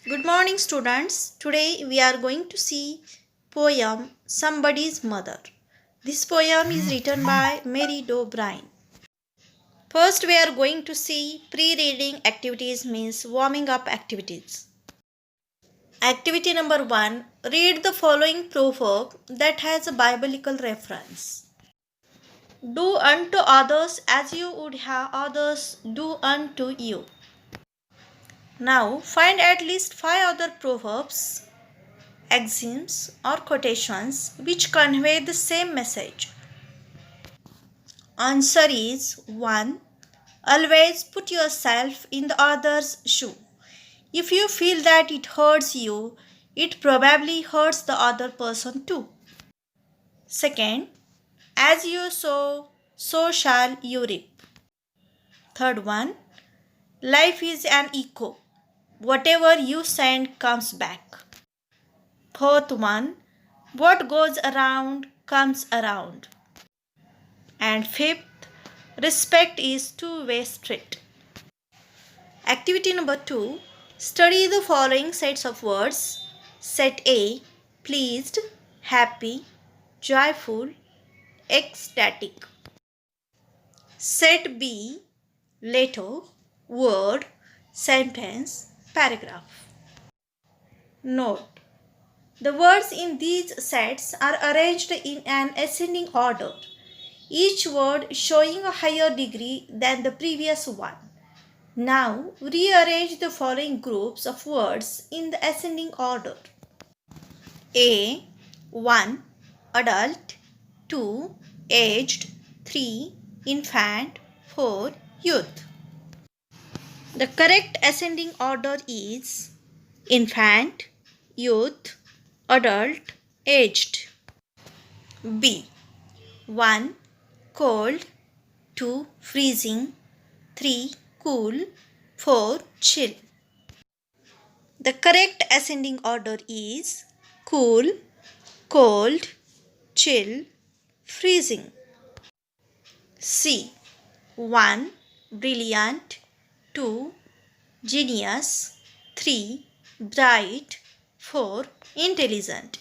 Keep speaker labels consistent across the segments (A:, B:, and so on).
A: Good morning students. Today we are going to see poem Somebody's Mother. This poem is written by Mary O'Brien. First we are going to see pre-reading activities means warming up activities. Activity number 1. Read the following proverb that has a biblical reference. Do unto others as you would have others do unto you. Now find at least 5 other proverbs, axioms or quotations which convey the same message. Answer is 1. Always put yourself in the other's shoe. If you feel that it hurts you, it probably hurts the other person too. Second, as you sow, so shall you reap. Third one, life is an echo. Whatever you send comes back. Fourth one, what goes around comes around. And fifth, respect is two-way street. Activity number 2, study the following sets of words. Set A, pleased, happy, joyful, ecstatic. Set B, letter, word, sentence, paragraph. Note: the words in these sets are arranged in an ascending order, each word showing a higher degree than the previous one. Now, rearrange the following groups of words in the ascending order. A. 1. Adult. 2. Aged. 3. Infant. 4. Youth. The correct ascending order is infant, youth, adult, aged. B. 1. Cold. 2. Freezing. 3. Cool. 4. Chill. The correct ascending order is cool, cold, chill, freezing. C. 1. Brilliant. 2. Genius. 3. Bright. 4. Intelligent.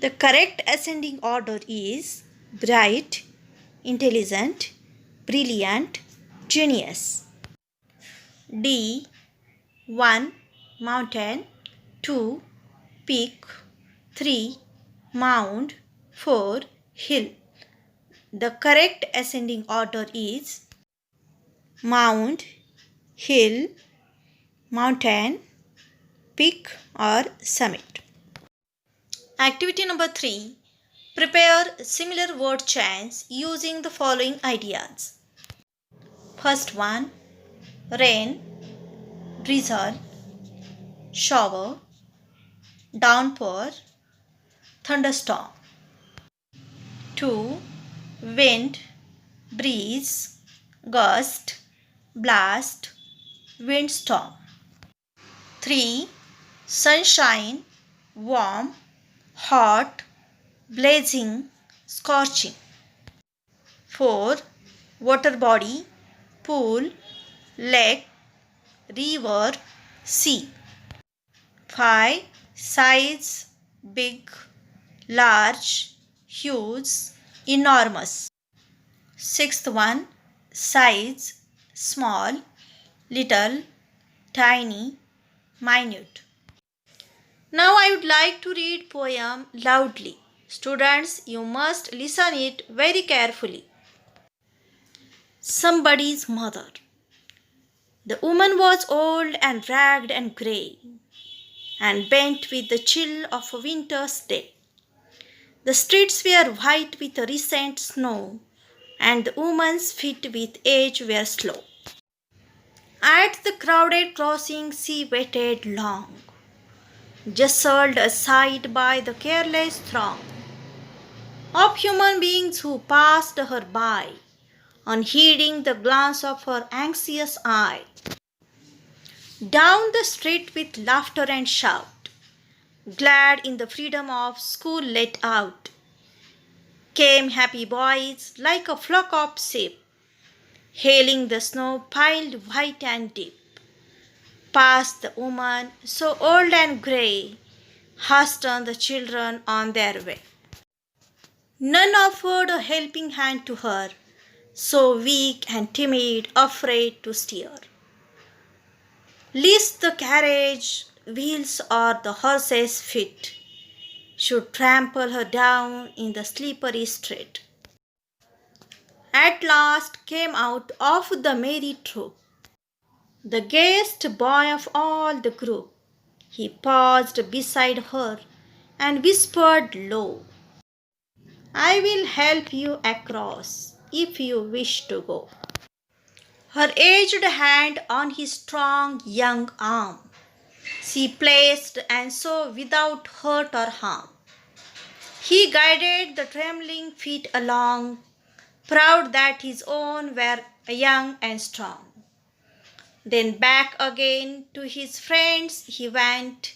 A: The correct ascending order is bright, intelligent, brilliant, genius. D. 1. Mountain. 2. Peak. 3. Mound. 4. Hill. The correct ascending order is mound, hill, mountain, peak or summit. Activity number 3. Prepare similar word chains using the following ideas. First one, rain, drizzle, shower, downpour, thunderstorm. 2. Wind, breeze, gust, blast, windstorm. 3. Sunshine, warm, hot, blazing, scorching. 4. Water body, pool, lake, river, sea. 5. Size, big, large, huge, enormous. Sixth one, size, small, little, tiny, minute. Now I would like to read poem loudly. Students, you must listen it very carefully. Somebody's Mother. The woman was old and ragged and grey, and bent with the chill of a winter's day. The streets were white with a recent snow, and the woman's feet with age were slow. At the crowded crossing she waited long, jostled aside by the careless throng of human beings who passed her by, unheeding the glance of her anxious eye. Down the street with laughter and shout, glad in the freedom of school let out, came happy boys like a flock of sheep, hailing the snow piled white and deep. Past the woman, so old and grey, hastened the children on their way. None offered a helping hand to her, so weak and timid, afraid to steer. Lest the carriage wheels or the horse's feet should trample her down in the slippery street. At last came out of the merry troop the gayest boy of all the group. He paused beside her and whispered low, "I will help you across if you wish to go." Her aged hand on his strong young arm she placed, and so without hurt or harm he guided the trembling feet along, proud that his own were young and strong. Then back again to his friends he went,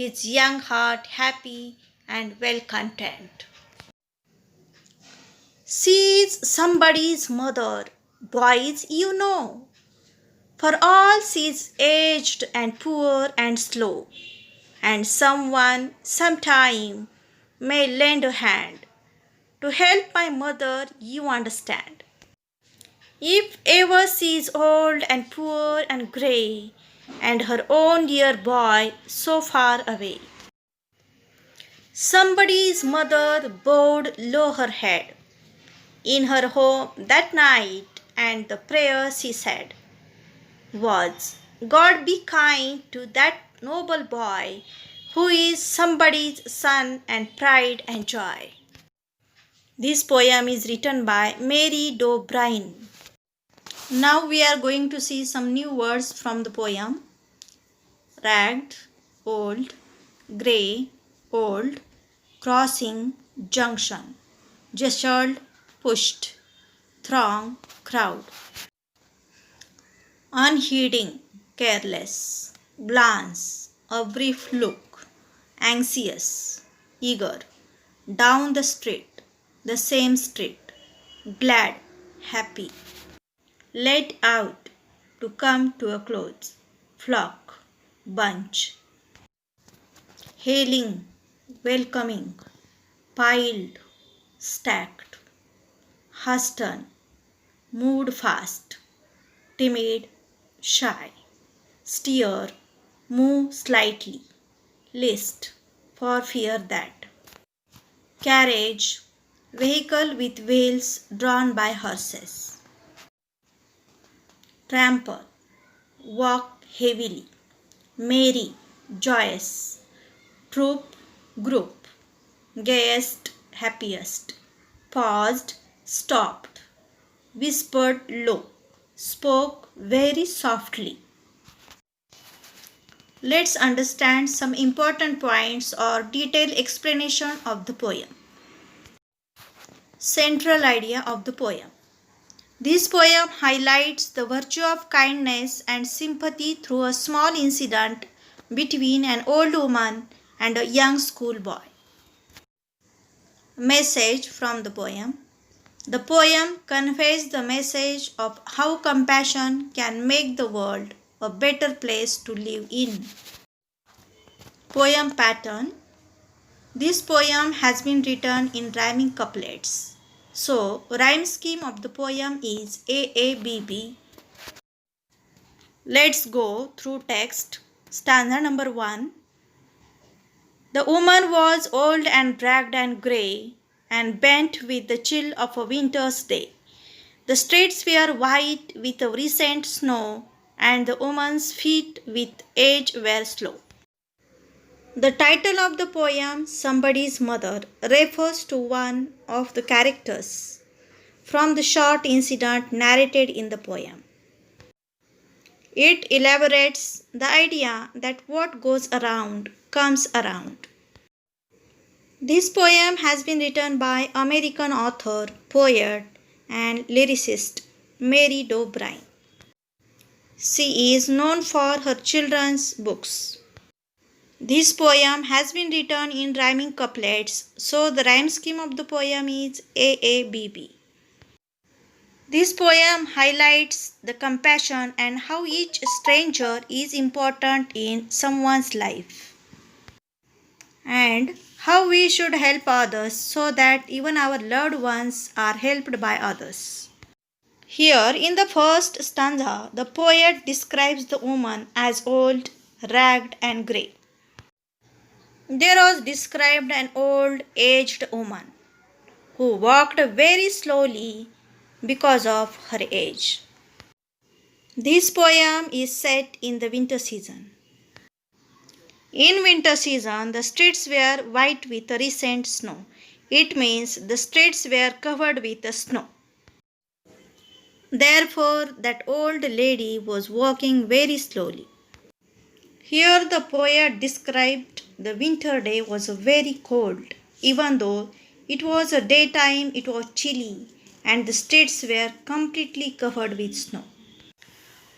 A: his young heart happy and well content. She's somebody's mother, boys, you know, for all she's aged and poor and slow, and someone sometime may lend a hand to help my mother, you understand. If ever she is old and poor and grey, and her own dear boy so far away, somebody's mother bowed low her head in her home that night, and the prayer she said was, "God be kind to that noble boy who is somebody's son and pride and joy." This poem is written by Mary D'O'Brien. Now we are going to see some new words from the poem. Ragged, old, grey, old, crossing, junction, jostled, pushed, throng, crowd. Unheeding, careless, glance, a brief look, anxious, eager, down the street, the same street, glad, happy. Let out, to come to a close, flock, bunch. Hailing, welcoming, piled, stacked. Hasten, moved fast, timid, shy. Steer, move slightly, list, for fear that. Carriage, vehicle with wheels drawn by horses. Trample, walk heavily. Merry, joyous. Troop, group. Gayest, happiest. Paused, stopped. Whispered low. Spoke very softly. Let's understand some important points or detailed explanation of the poem. Central idea of the poem. This poem highlights the virtue of kindness and sympathy through a small incident between an old woman and a young schoolboy. Message from the poem. The poem conveys the message of how compassion can make the world a better place to live in. Poem pattern. This poem has been written in rhyming couplets. So, rhyme scheme of the poem is AABB. Let's go through text. Stanza number 1. The woman was old and ragged and grey, and bent with the chill of a winter's day. The streets were white with a recent snow, and the woman's feet with age were slow. The title of the poem, Somebody's Mother, refers to one of the characters from the short incident narrated in the poem. It elaborates the idea that what goes around comes around. This poem has been written by American author, poet, and lyricist Mary D'O'Brien. She is known for her children's books. This poem has been written in rhyming couplets, so the rhyme scheme of the poem is AABB. This poem highlights the compassion and how each stranger is important in someone's life, and how we should help others so that even our loved ones are helped by others. Here in the first stanza, the poet describes the woman as old, ragged, and grey. There was described an old, aged woman who walked very slowly because of her age. This poem is set in the winter season. In winter season, the streets were white with recent snow. It means the streets were covered with snow. Therefore, that old lady was walking very slowly. Here, the poet described the winter day was very cold. Even though it was a daytime, it was chilly, and the streets were completely covered with snow.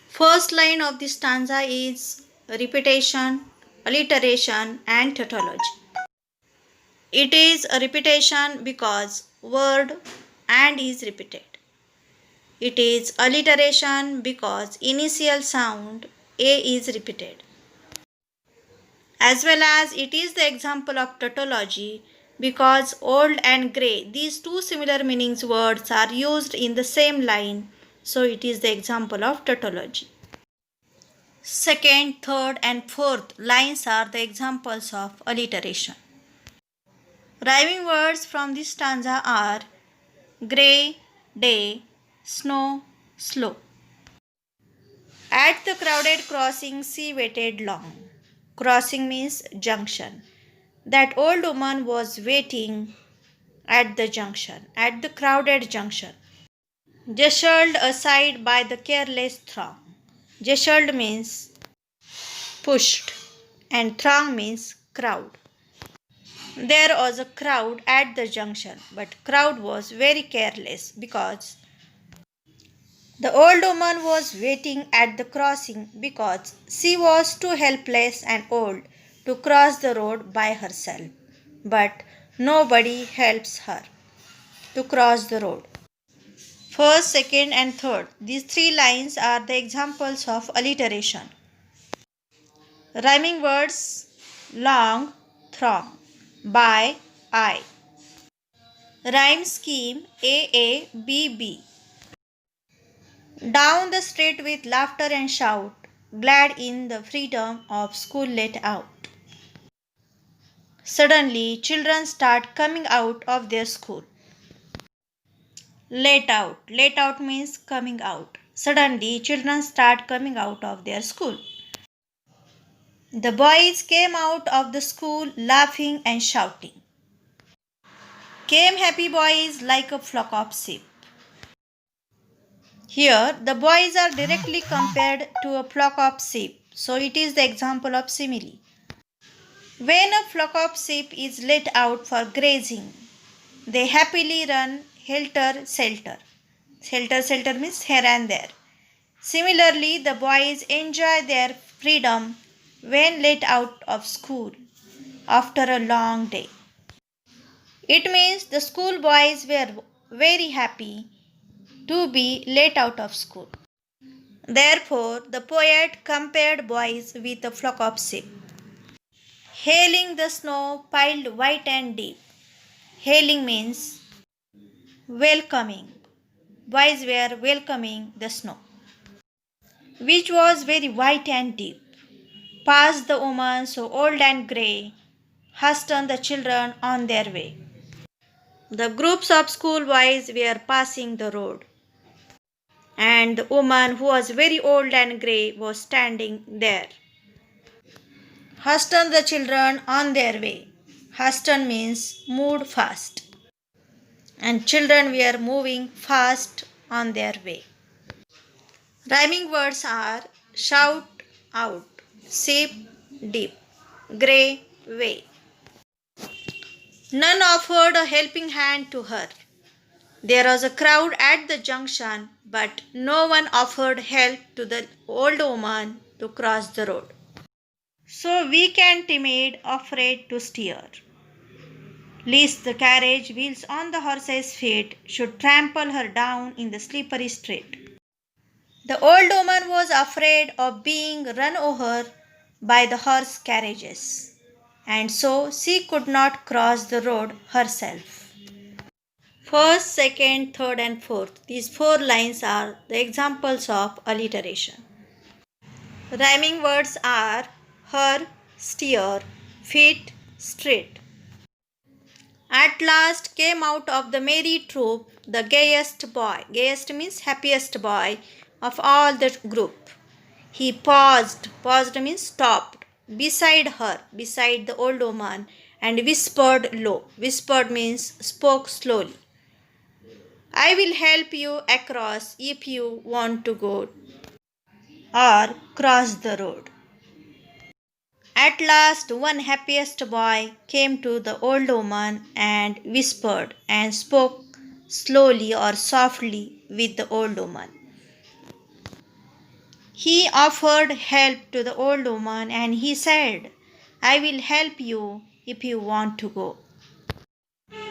A: First line of this stanza is repetition, alliteration, and tautology. It is a repetition because word and is repeated. It is alliteration because initial sound a is repeated. As well as it is the example of tautology because old and grey, these two similar meanings words are used in the same line, so it is the example of tautology. Second, third, and fourth lines are the examples of alliteration. Rhyming words from this stanza are grey, day, snow, slow. At the crowded crossing, she waited long. Crossing means junction. That old woman was waiting at the junction, at the crowded junction, jostled aside by the careless throng. Jostled means pushed, and throng means crowd. There was a crowd at the junction, but crowd was very careless because the old woman was waiting at the crossing because she was too helpless and old to cross the road by herself. But nobody helps her to cross the road. First, second, and third. These three lines are the examples of alliteration. Rhyming words long, throng, by, I. Rhyme scheme AABB. Down the street with laughter and shout, glad in the freedom of school let out. Suddenly, children start coming out of their school. Let out. Let out means coming out. Suddenly, children start coming out of their school. The boys came out of the school laughing and shouting. Came happy boys like a flock of sheep. Here, the boys are directly compared to a flock of sheep, so it is the example of simile. When a flock of sheep is let out for grazing, they happily run helter-skelter. Helter-skelter means here and there. Similarly, the boys enjoy their freedom when let out of school after a long day. It means the school boys were very happy to be let out of school. Therefore, the poet compared boys with a flock of sheep. Hailing the snow piled white and deep. Hailing means welcoming. Boys were welcoming the snow, which was very white and deep. Past the woman so old and grey, hastened the children on their way. The groups of schoolboys were passing the road, and the woman who was very old and grey was standing there. Hastened the children on their way. Hasten means moved fast, and children were moving fast on their way. Rhyming words are shout out, sheep, deep, grey, way. None offered a helping hand to her. There was a crowd at the junction, but no one offered help to the old woman to cross the road. So weak and timid, afraid to steer. lest the carriage wheels on the horse's feet should trample her down in the slippery street. The old woman was afraid of being run over by the horse carriages, and so she could not cross the road herself. First, second, third, and fourth. These four lines are the examples of alliteration. Rhyming words are her, steer, feet, street. At last came out of the merry troop the gayest boy. Gayest means happiest boy of all the group. He paused. Paused means stopped. Beside her, beside the old woman, and whispered low. Whispered means spoke slowly. I will help you across if you want to go or cross the road. At last, one happiest boy came to the old woman and whispered and spoke slowly or softly with the old woman. He offered help to the old woman and he said, I will help you if you want to go.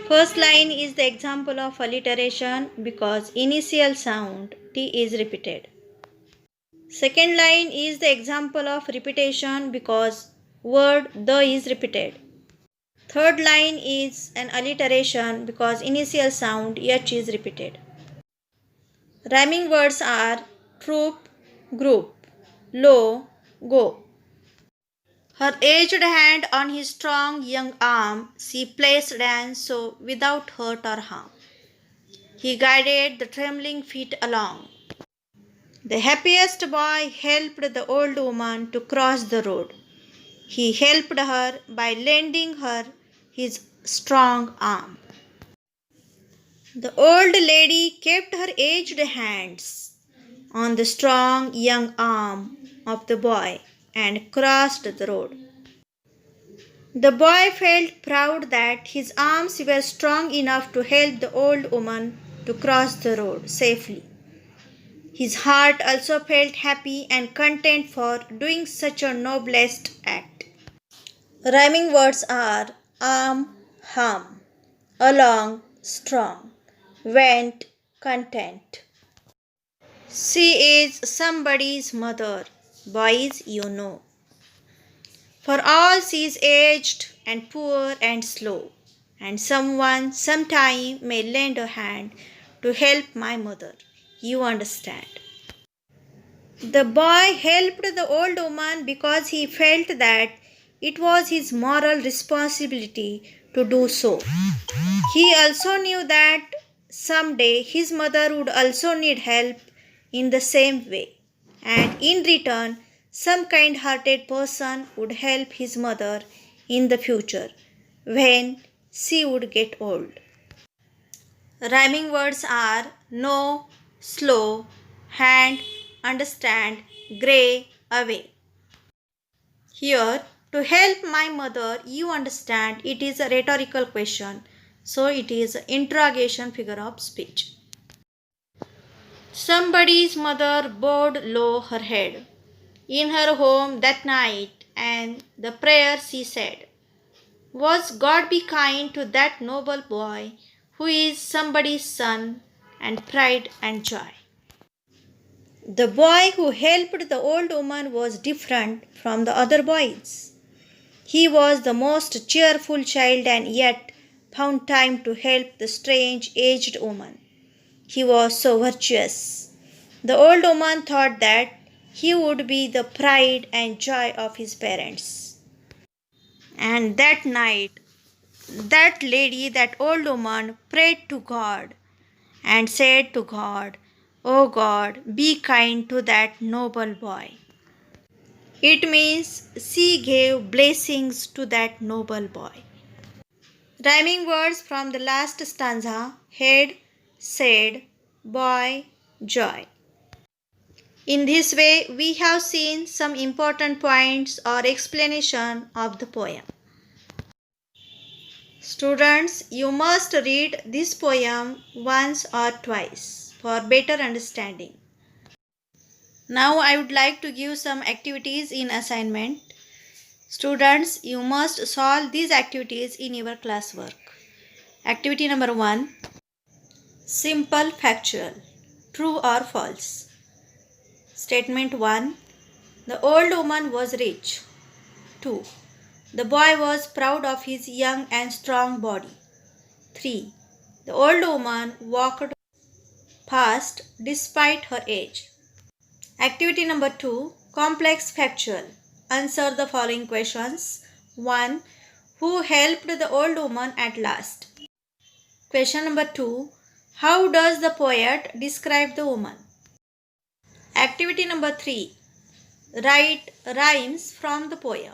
A: First line is the example of alliteration because initial sound T is repeated. Second line is the example of repetition because word the is repeated. Third line is an alliteration because initial sound h is repeated. Rhyming words are troop, group, low, go. Her aged hand on his strong young arm she placed and so without hurt or harm. He guided the trembling feet along. The happiest boy helped the old woman to cross the road. He helped her by lending her his strong arm. The old lady kept her aged hands on the strong young arm of the boy and crossed the road. The boy felt proud that his arms were strong enough to help the old woman to cross the road safely. His heart also felt happy and content for doing such a noblest act. Rhyming words are arm, hum, along, strong, went, content. She is somebody's mother, boys you know. For all she is aged and poor and slow, and someone sometime may lend a hand to help my mother. You understand. The boy helped the old woman because he felt that it was his moral responsibility to do so. He also knew that someday his mother would also need help in the same way, and in return, some kind hearted person would help his mother in the future when she would get old. Rhyming words are know, slow, hand, understand, grey, away. Here, to help my mother, you understand, it is a rhetorical question, so it is an interrogation figure of speech. Somebody's mother bowed low her head in her home that night, and the prayer she said was, God be kind to that noble boy who is somebody's son and pride and joy. The boy who helped the old woman was different from the other boys. He was the most cheerful child and yet found time to help the strange aged woman. He was so virtuous. The old woman thought that he would be the pride and joy of his parents. And that night, that lady, that old woman, prayed to God and said to God, "Oh God, be kind to that noble boy." It means she gave blessings to that noble boy. Rhyming words from the last stanza head, said, boy, joy. In this way, we have seen some important points or explanation of the poem. Students, you must read this poem once or twice for better understanding. Now I would like to give some activities in assignment. Students, you must solve these activities in your classwork. Activity number 1. Simple factual. True or false? Statement 1. The old woman was rich. 2. The boy was proud of his young and strong body. 3. The old woman walked fast despite her age. Activity number 2. Complex factual. Answer the following questions. 1. Who helped the old woman at last? Question number 2. How does the poet describe the woman? Activity number 3. Write rhymes from the poem.